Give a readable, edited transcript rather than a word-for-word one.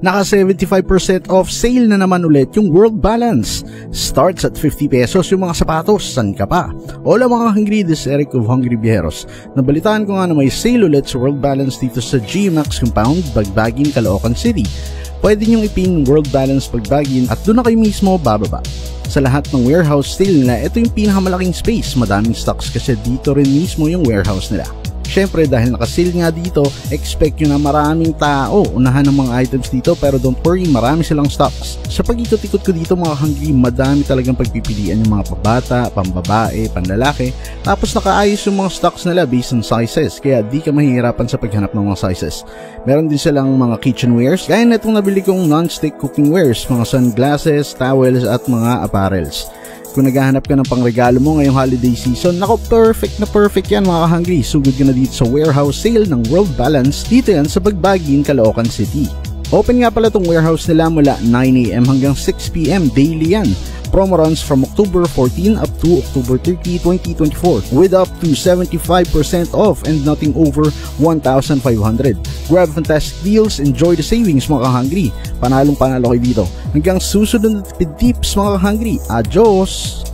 Naka 75% off sale na naman ulit yung World Balance. Starts at 50 pesos yung mga sapatos, san ka pa? Hola mga hungry, this is Eric of Hungry Viajeros. Nabalitaan ko nga na may sale ulit sa World Balance dito sa GMAX Compound, Bagbagin, Caloocan City. Pwede nyong ipin World Balance Bagbagin at doon na kayo mismo bababa. Sa lahat ng warehouse sale nila, ito yung pinakamalaking space, madaming stocks kasi dito rin mismo yung warehouse nila. Syempre dahil naka-sale nga dito, expect nyo na maraming tao unahan ng mga items dito, pero don't worry, marami silang stocks. Sa pag-ikot-ikot ko dito mga hungry, madami talagang pagpipilian yung mga pabata, pambabae, panlalaki, tapos nakaayos yung mga stocks nila based on sizes, kaya di ka mahihirapan sa paghanap ng mga sizes. Meron din silang mga kitchenwares, gaya na itong nabili kong non-stick cooking wares, mga sunglasses, towels at mga apparels. Kung naghahanap ka ng pangregalo mo ngayong holiday season, nako perfect na perfect yan mga hungry. Sugod ka na dito sa warehouse sale ng World Balance, dito yan sa Bagbagin, Caloocan City. Open nga pala tong warehouse nila mula 9 AM hanggang 6 PM daily yan. Promo runs from October 14 up to October 30, 2024 with up to 75% off and nothing over 1,500. Grab fantastic deals, enjoy the savings mga hungry. Panalong panalo kayo dito. Hanggang susunod na tipid tips mga hungry. Adios!